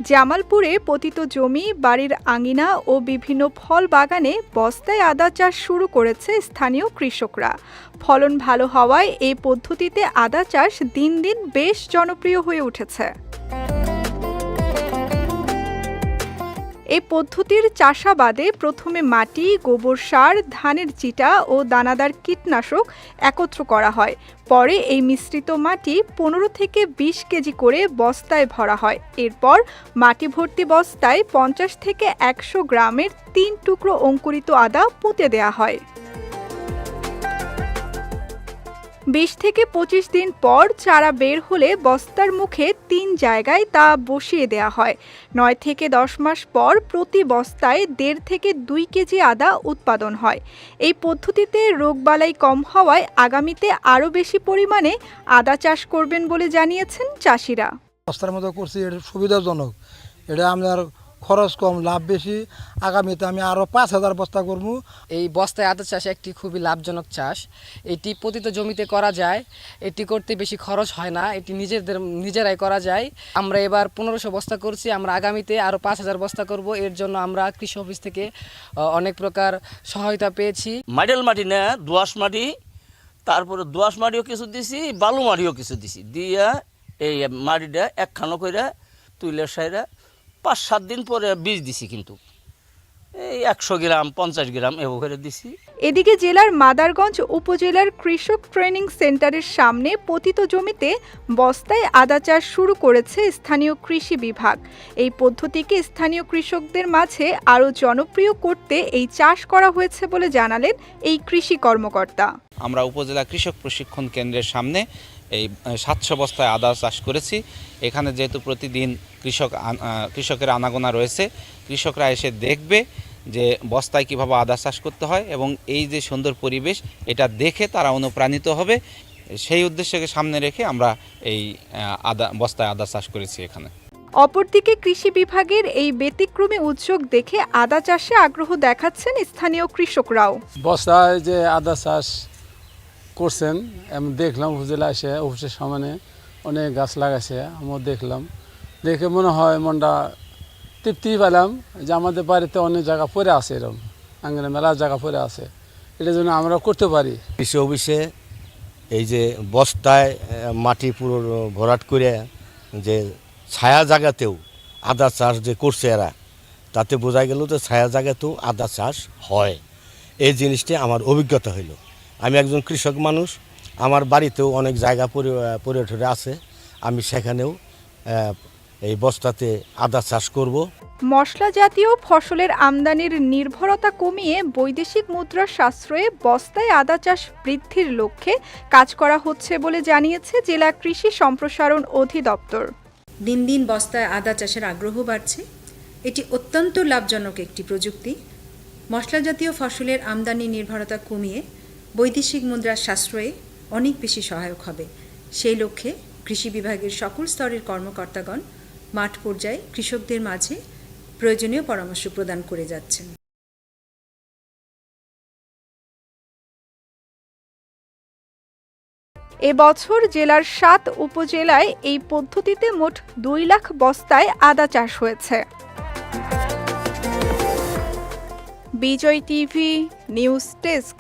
জামালপুরে পতিত জমি, বাড়ির আঙিনা ও বিভিন্ন ফল বাগানে বস্তায় আদা চাষ শুরু করেছে স্থানীয় কৃষকরা। ফলন ভালো হওয়ায় এই পদ্ধতিতে আদা চাষ দিন দিন বেশ জনপ্রিয় হয়ে উঠেছে। এই পদ্ধতির চাষাবাদে প্রথমে মাটি, গোবর সার, ধানের চিটা ও দানাদার কীটনাশক একত্র করা হয়। পরে এই মিশ্রিত মাটি 15 থেকে 20 কেজি করে বস্তায় ভরা হয়। এরপর মাটি ভর্তি বস্তায় 50 থেকে 100 গ্রামের 3 টুকরো অঙ্কুরিত আদা পুঁতে দেওয়া হয়। 20 থেকে 25 দিন পর চারা বের হলে বস্তার মুখে 3 জায়গায় তা বসিয়ে দেওয়া হয়। 9 থেকে 10 মাস পর প্রতি বস্তায় 1.5 থেকে 2 কেজি আদা উৎপাদন হয়। এই পদ্ধতিতে রোগবালাই কম হওয়ায় আগামীতে আরও বেশি পরিমাণে আদা চাষ করবেন বলে জানিয়েছেন চাষিরা। বস্তার মতো করছি, এটা সুবিধাজনক, এটা আমার খরচ কম, লাভ বেশি। আগামীতে আমি আরও 5,000 বস্তা করব। এই বস্তায় আদা চাষ একটি খুবই লাভজনক চাষ। এটি পতিত জমিতে করা যায়, এটি করতে বেশি খরচ হয় না, এটি নিজেরাই করা যায়। আমরা এবার 1500 বস্তা করছি, আমরা আগামীতে আরও 5,000 বস্তা করব। এর জন্য আমরা কৃষি অফিস থেকে অনেক প্রকার সহায়তা পেয়েছি। মাইডাল মাটি না, দোআঁশ মাটি, তারপরে দোআঁশ মাটিও কিছু দিছি, বালু মাটিও কিছু দিছি, দিয়া এই মাটিটা একখানো করে তুলে সাইরা 5-7 দিন পরে বীজ দিছি, কিন্তু এই 100 গ্রাম 50 গ্রাম এভাবে করে দিছি। এদিকে জেলার মাদারগঞ্জ উপজেলার কৃষক ট্রেনিং সেন্টারের সামনে পতিত জমিতে বস্তায় আদা চাষ শুরু করেছে স্থানীয় কৃষি বিভাগ। এই পদ্ধতিকে স্থানীয় কৃষকদের মাঝে আরও জনপ্রিয় করতে এই চাষ করা হয়েছে বলে জানালেন এই কৃষি কর্মকর্তা। আমরা উপজেলা কৃষক প্রশিক্ষণ কেন্দ্রের সামনে এই 700 বস্তায় আদা চাষ করেছি। এখানে যেহেতু প্রতিদিন কৃষকের আনাগোনা রয়েছে, কৃষকরা এসে দেখবে যে বস্তায় কিভাবে আদা চাষ করতে হয় এবং এই যে সুন্দর পরিবেশ, এটা দেখে তারা অনুপ্রাণিত হবে। সেই উদ্দেশ্যকে সামনে রেখে আমরা এই বস্তায় আদা চাষ করেছি এখানে। অপরদিকে কৃষি বিভাগের এই ব্যতিক্রমী উদ্যোগ দেখে আদা চাষে আগ্রহ দেখাচ্ছেন স্থানীয় কৃষকরাও। বস্তায় যে আদা চাষ করছেন আমি দেখলাম, উপজেলা এসে অফিসের সামনে অনেক গাছ লাগাইছে, আমিও দেখলাম, দেখে মনে হয় মনটা তৃপ্তি পেলাম যে আমাদের বাড়িতে অনেক জায়গা পড়ে আছে, এরকম আঙ্গনে মেলা জায়গা পড়ে আছে, এটার জন্য আমরা করতে পারি। কৃষি অফিসে এই যে বস্তায় মাটি পুরো ভরাট করে যে ছায়া জায়গাতেও আদা চাষ যে করছে এরা, তাতে বোঝা গেল যে ছায়া জায়গাতেও আদা চাষ হয়। এই জিনিসটি আমার অভিজ্ঞতা হইল। আমি একজন কৃষক মানুষ, আমার বাড়িতেও অনেক জায়গা পরিঠরে আছে, আমি সেখানেও এই বস্তাতে আদা চাষ করব। মশলা জাতীয় ফসলের আমদানির নির্ভরতা কমিয়ে বৈদেশিক মুদ্রার সাশ্রয়ে বস্তায় আদা চাষ বৃদ্ধির লক্ষ্যে কাজ করা হচ্ছে বলে জানিয়েছে জেলা কৃষি সম্প্রসারণ অধিদপ্তর। দিন দিন বস্তায় আদা চাষের আগ্রহ বাড়ছে। এটি অত্যন্ত লাভজনক একটি প্রযুক্তি। মশলা জাতীয় ফসলের আমদানি নির্ভরতা কমিয়ে বৈদেশিক মুদ্রার সাশ্রয়ে অনেক বেশি সহায়ক হবে। সেই লক্ষ্যে কৃষি বিভাগের সকল স্তরের কর্মকর্তাগণ মাঠ পর্যায়ে কৃষকদের মাঝে প্রয়োজনীয় পরামর্শ প্রদান করে যাচ্ছেন। এবছর জেলার 7 উপজেলায় এই পদ্ধতিতে মোট 2 লাখ বস্তায় আদা চাষ হয়েছে। বিজয় টিভি নিউজ ডেস্ক।